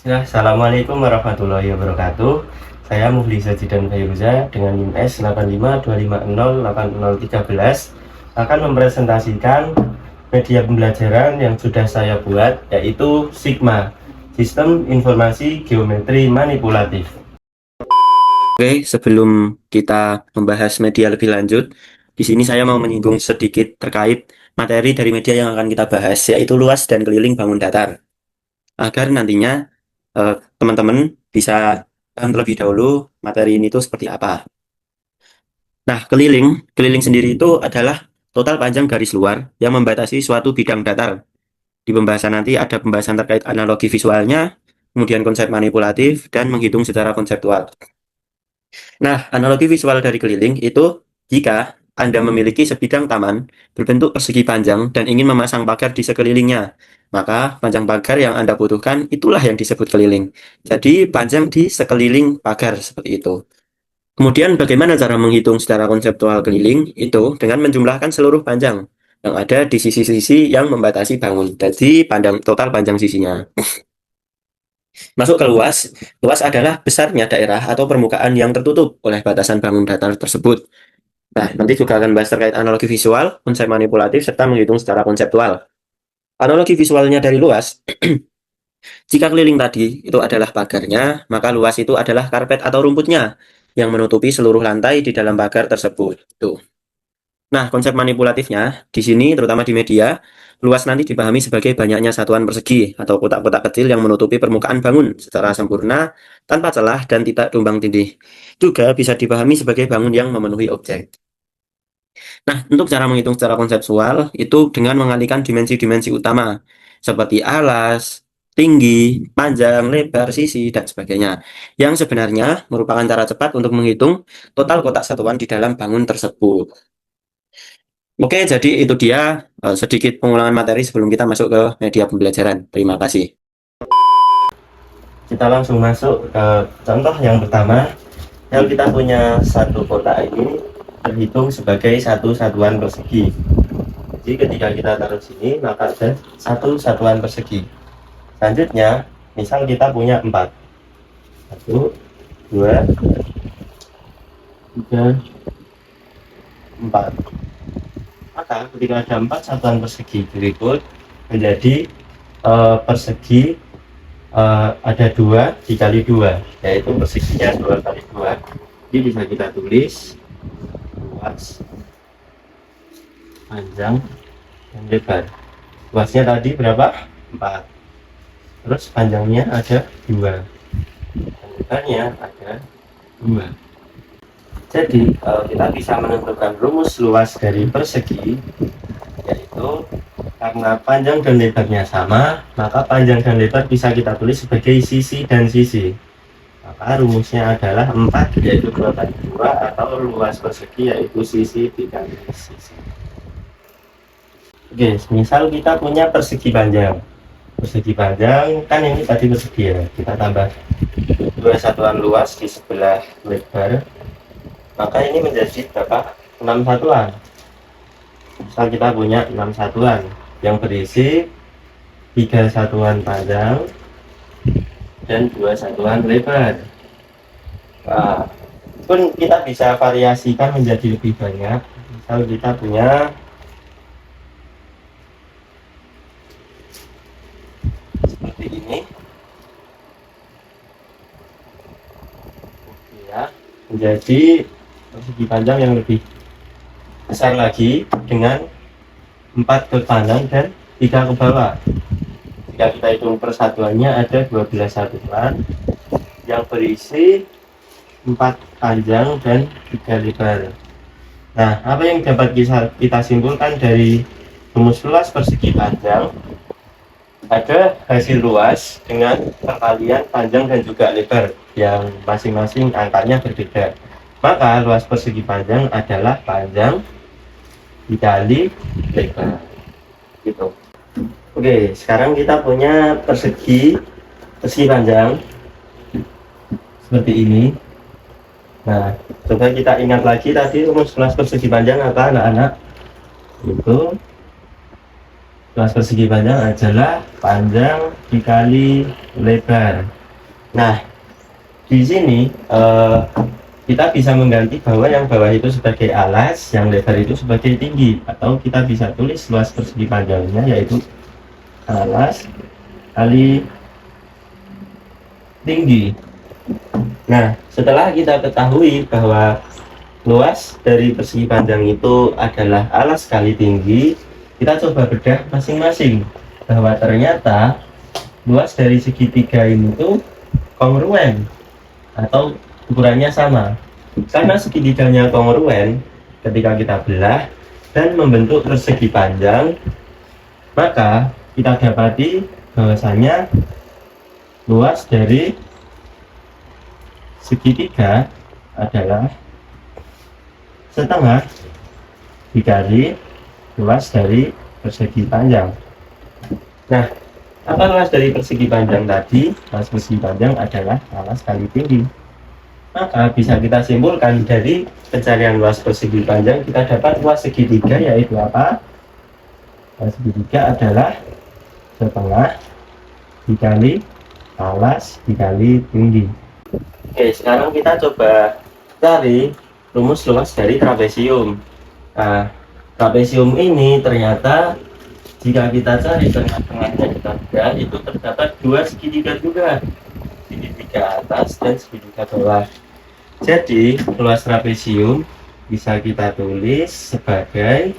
Ya, Assalamualaikum warahmatullahi wabarakatuh. Saya Muhliza Jidan Fairuza dengan NIM S8525080013 akan mempresentasikan media pembelajaran yang sudah saya buat, yaitu Sigma, Sistem Informasi Geometri Manipulatif. Oke, sebelum kita membahas media lebih lanjut, di sini saya mau menyinggung sedikit terkait materi dari media yang akan kita bahas, yaitu luas dan keliling bangun datar, agar nantinya teman-teman bisa terlebih dahulu materi ini tuh seperti apa. Nah, keliling sendiri itu adalah total panjang garis luar yang membatasi suatu bidang datar. Di pembahasan nanti ada pembahasan terkait analogi visualnya, kemudian konsep manipulatif, dan menghitung secara konseptual. Nah, analogi visual dari keliling itu jika Anda memiliki sebidang taman berbentuk persegi panjang dan ingin memasang pagar di sekelilingnya, maka panjang pagar yang Anda butuhkan itulah yang disebut keliling. Jadi, panjang di sekeliling pagar seperti itu. Kemudian bagaimana cara menghitung secara konseptual keliling? Itu dengan menjumlahkan seluruh panjang yang ada di sisi-sisi yang membatasi bangun. Jadi, total panjang sisinya. Masuk ke luas. Luas adalah besarnya daerah atau permukaan yang tertutup oleh batasan bangun datar tersebut. Nah, nanti juga akan bahas terkait analogi visual, konsep manipulatif, serta menghitung secara konseptual. Analogi visualnya dari luas, jika keliling tadi itu adalah pagarnya, maka luas itu adalah karpet atau rumputnya yang menutupi seluruh lantai di dalam pagar tersebut. Tuh. Nah, konsep manipulatifnya di sini, terutama di media, luas nanti dipahami sebagai banyaknya satuan persegi atau kotak-kotak kecil yang menutupi permukaan bangun secara sempurna, tanpa celah dan tidak tumbang tindih. Juga bisa dipahami sebagai bangun yang memenuhi objek. Nah, untuk cara menghitung secara konseptual, itu dengan mengalihkan dimensi-dimensi utama, seperti alas, tinggi, panjang, lebar, sisi, dan sebagainya. Yang sebenarnya merupakan cara cepat untuk menghitung total kotak satuan di dalam bangun tersebut. Oke, jadi itu dia sedikit pengulangan materi sebelum kita masuk ke media pembelajaran. Terima kasih. Kita langsung masuk ke contoh yang pertama. Yang kita punya satu kotak ini terhitung sebagai satu satuan persegi. Jadi ketika kita taruh sini, maka ada satu satuan persegi. Selanjutnya, misal kita punya 4. 1, 2, 3, 4. Maka ketika ada 4 satuan persegi berikut menjadi persegi ada 2 dikali 2, yaitu perseginya 2 kali 2. Jadi bisa kita tulis luas, panjang, dan lebar. Luasnya tadi berapa? 4. Terus panjangnya ada 2, dan lebarnya ada 2. Jadi kalau kita bisa menentukan rumus luas dari persegi, yaitu karena panjang dan lebarnya sama, maka panjang dan lebar bisa kita tulis sebagai sisi dan sisi. Maka rumusnya adalah 4, yaitu 2 kali 2, atau luas persegi yaitu sisi dikali sisi. Oke, misal kita punya persegi panjang. Persegi panjang kan ini tadi persegi ya, kita tambah 2 satuan luas di sebelah lebar, maka ini menjadi berapa? 6 satuan. Misal kita punya 6 satuan yang berisi 3 satuan panjang dan 2 satuan lebar. Nah, pun kita bisa variasikan menjadi lebih banyak. Misal kita punya seperti ini, ya, menjadi persegi panjang yang lebih besar lagi dengan 4 ke kanan dan 3 ke bawah. Jika kita hitung persatuannya ada 12 satuan yang berisi 4 panjang dan 3 lebar. Nah, apa yang dapat kita simpulkan dari rumus luas persegi panjang? Ada hasil luas dengan perkalian panjang dan juga lebar yang masing-masing angkanya berbeda. Maka luas persegi panjang adalah panjang dikali lebar. Gitu. Oke, sekarang kita punya persegi panjang seperti ini. Nah, coba kita ingat lagi tadi rumus luas persegi panjang apa, anak-anak? Itu Luas persegi panjang adalah panjang dikali lebar. Nah, di sini kita bisa mengganti bahwa yang bawah itu sebagai alas, yang lebar itu sebagai tinggi, atau kita bisa tulis luas persegi panjangnya yaitu alas kali tinggi. Nah, setelah kita ketahui bahwa luas dari persegi panjang itu adalah alas kali tinggi, kita coba bedah masing-masing bahwa ternyata luas dari segitiga ini tuh kongruen atau ukurannya sama. Karena segitiganya kongruen, ketika kita belah dan membentuk persegi panjang, maka kita dapati bahwasanya luas dari segitiga adalah setengah dikali luas dari persegi panjang. Nah, apa luas dari persegi panjang tadi? Luas persegi panjang adalah alas kali tinggi. Maka bisa kita simpulkan dari pencarian luas persegi panjang, kita dapat luas segitiga yaitu apa? Luas segitiga adalah setengah dikali alas dikali tinggi. Oke, sekarang kita coba cari rumus luas dari trapesium. Nah, trapesium ini ternyata jika kita cari tengah-tengahnya kita bedah, itu terdapat dua segitiga juga, segitiga atas dan segitiga bawah. Jadi luas trapesium bisa kita tulis sebagai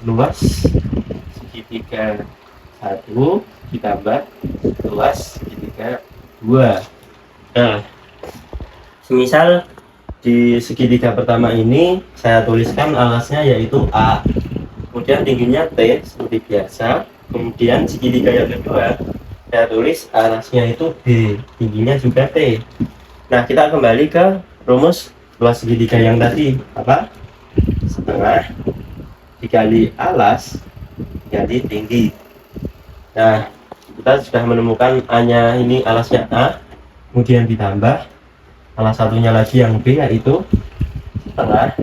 luas segitiga 1 ditambah luas segitiga 2. Nah, semisal di segitiga pertama ini saya tuliskan alasnya yaitu A, kemudian tingginya T seperti biasa. Kemudian segitiga yang kedua saya tulis alasnya itu B, tingginya juga T. Nah, kita kembali ke rumus luas segitiga yang tadi, apa? Setengah dikali alas dikali tinggi. Nah, kita sudah menemukan A-nya ini alasnya A, kemudian ditambah alas satunya lagi yang B yaitu setengah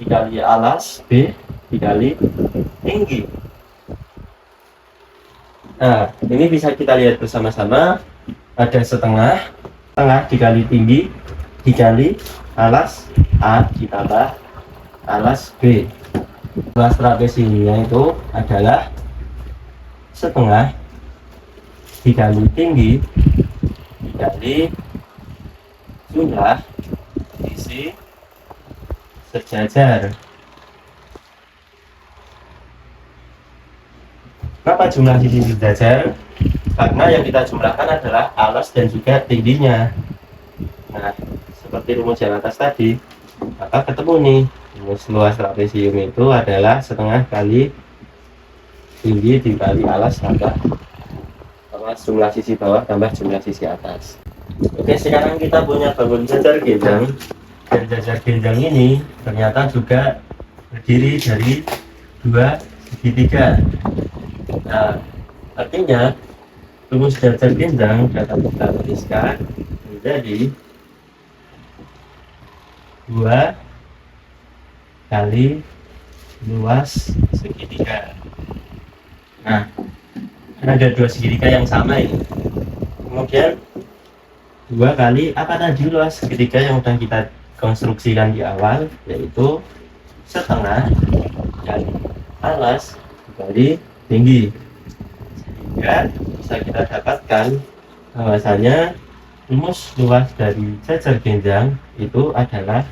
dikali alas B dikali tinggi. Nah, ini bisa kita lihat bersama-sama, ada setengah dikali tinggi dikali alas A ditambah alas B. Luas trapesiumnya itu adalah setengah dikali tinggi dikali jumlah sisi sejajar. Kenapa jumlah sisi sejajar? Karena yang kita jumlahkan adalah alas dan juga tingginya. Nah, seperti rumus yang atas tadi, maka ketemu nih rumus luas trapesium itu adalah setengah kali tinggi dikali alas tambah jumlah sisi bawah tambah jumlah sisi atas. Oke, sekarang kita punya bangun jajar genjang, dan jajar genjang ini ternyata juga terdiri dari dua segitiga. Nah, artinya rumus jajar genjang dapat kita tuliskan menjadi 2 kali luas segitiga. Nah, ada dua segitiga yang sama ini. Kemudian 2 kali apa tadi luas segitiga yang sudah kita konstruksikan di awal, yaitu setengah kali alas dikali tinggi. Sehingga bisa kita dapatkan bahwasanya rumus luas dari jajar genjang itu adalah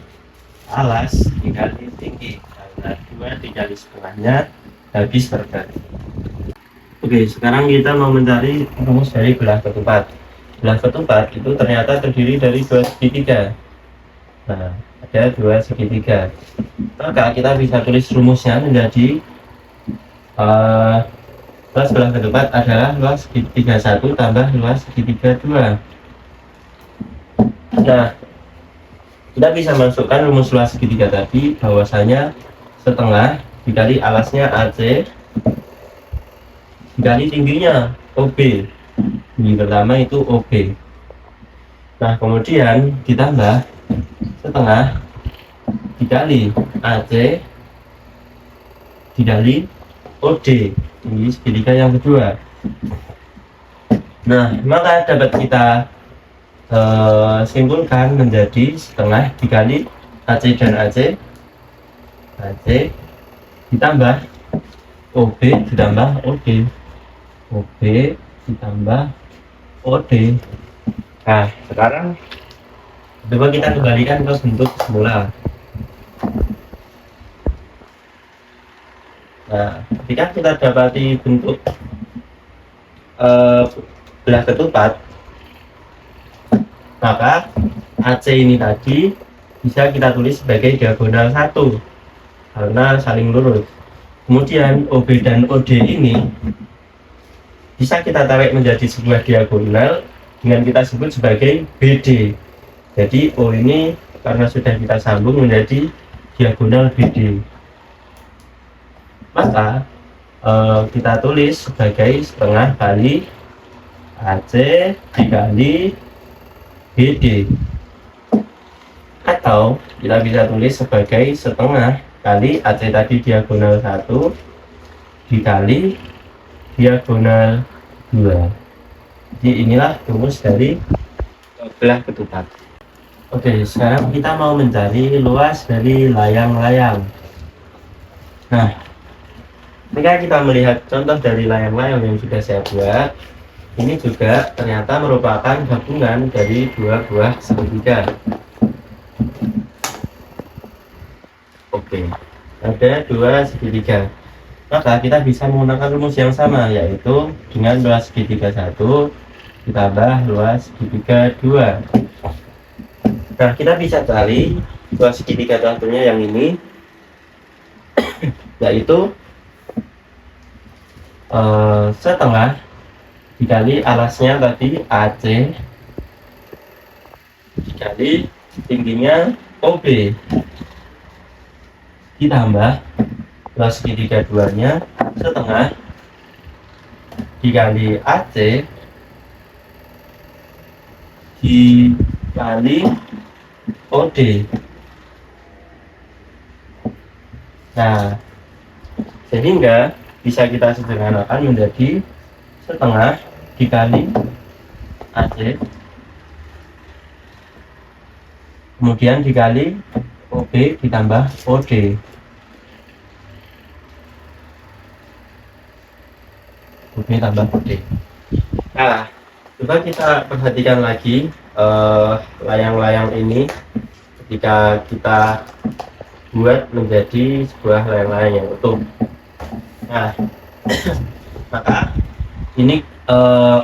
alas dikali tinggi, karena 2 dikali setengahnya habis terbagi. Oke, sekarang kita mau mencari rumus dari belah ketupat. Belah ketupat itu ternyata terdiri dari dua segitiga. Nah, ada dua segitiga, maka kita bisa tulis rumusnya menjadi luas belah ketupat adalah luas segitiga 1 tambah luas segitiga 2. Nah, kita bisa masukkan rumus luas segitiga tadi bahwasanya setengah dikali alasnya AC dikali tingginya OB. Tinggi pertama itu OB. Nah, kemudian ditambah setengah dikali AC dikali OD, tinggi segitiga yang kedua. Nah, maka dapat kita simpulkan menjadi setengah dikali AC dan AC ditambah OB ditambah OD, OB ditambah OD. Nah, sekarang coba kita kembalikan ke bentuk semula. Nah, ketika kita dapati bentuk belah ketupat, maka AC ini tadi bisa kita tulis sebagai diagonal 1 karena saling lurus. Kemudian OB dan OD ini bisa kita tarik menjadi sebuah diagonal dengan kita sebut sebagai BD. Jadi O ini karena sudah kita sambung menjadi diagonal BD, maka kita tulis sebagai setengah kali AC dikali BD, atau kita bisa tulis sebagai setengah kali AC tadi diagonal 1 dikali diagonal 2. Jadi inilah rumus dari belah ketupat. Oke, sekarang kita mau mencari luas dari layang-layang. Nah, ketika kita melihat contoh dari layang-layang yang sudah saya buat, ini juga ternyata merupakan gabungan dari dua buah segitiga. Oke, ada dua segitiga. Maka kita bisa menggunakan rumus yang sama, yaitu dengan luas segitiga 1 ditambah luas segitiga 2. Nah, kita bisa cari luas segitiga satunya yang ini, yaitu setengah dikali alasnya tadi AC dikali tingginya OB ditambah luas segitiga 2-nya setengah dikali AC dikali OD. Nah, sehingga bisa kita sederhanakan menjadi setengah dikali AC kemudian dikali OB ditambah OD. OB tambah OD. Nah, coba kita perhatikan lagi layang-layang ini ketika kita buat menjadi sebuah layang-layang yang utuh. Nah, maka ini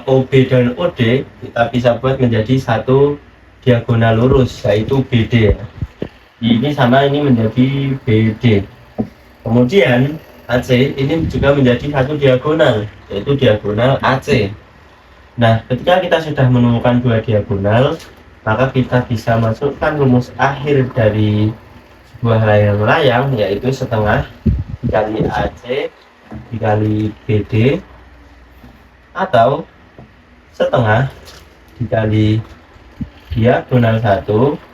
OB dan OD kita bisa buat menjadi satu diagonal lurus, yaitu BD. Ini sama ini menjadi BD. Kemudian AC ini juga menjadi satu diagonal, yaitu diagonal AC. Nah, ketika kita sudah menemukan dua diagonal, maka kita bisa masukkan rumus akhir dari sebuah layang-layang, yaitu setengah dikali AC dikali BD, atau setengah dikali diagonal 1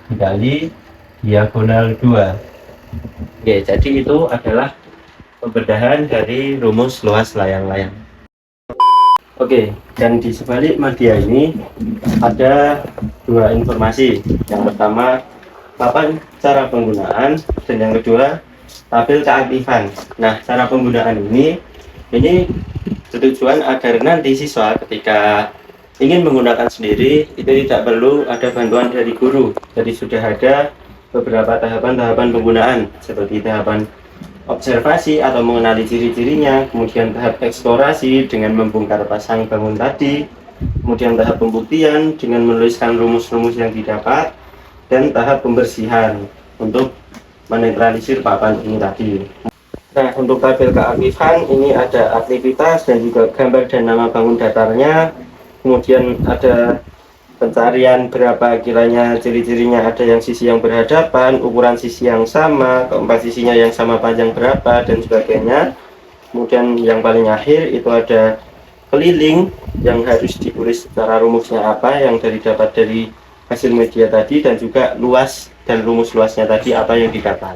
dikali diagonal 2. Oke, jadi itu adalah pembedahan dari rumus luas layang-layang. Oke, dan di sebalik media ini ada dua informasi. Yang pertama, papan cara penggunaan, dan yang kedua, tabel keaktifan. Nah, cara penggunaan ini bertujuan agar nanti siswa ketika ingin menggunakan sendiri itu tidak perlu ada bantuan dari guru. Jadi sudah ada beberapa tahapan-tahapan penggunaan, seperti tahapan observasi atau mengenali ciri-cirinya, kemudian tahap eksplorasi dengan membongkar pasang bangun tadi, kemudian tahap pembuktian dengan menuliskan rumus-rumus yang didapat, dan tahap pembersihan untuk menetralisir papan ini tadi. Nah, untuk tabel keaktifan ini ada aktivitas dan juga gambar dan nama bangun datarnya, kemudian ada pencarian berapa kiranya ciri-cirinya, ada yang sisi yang berhadapan, ukuran sisi yang sama, keempat sisinya yang sama panjang berapa, dan sebagainya. Kemudian yang paling akhir itu ada keliling yang harus ditulis secara rumusnya apa yang dapat dari hasil media tadi, dan juga luas dan rumus luasnya tadi apa yang didapat.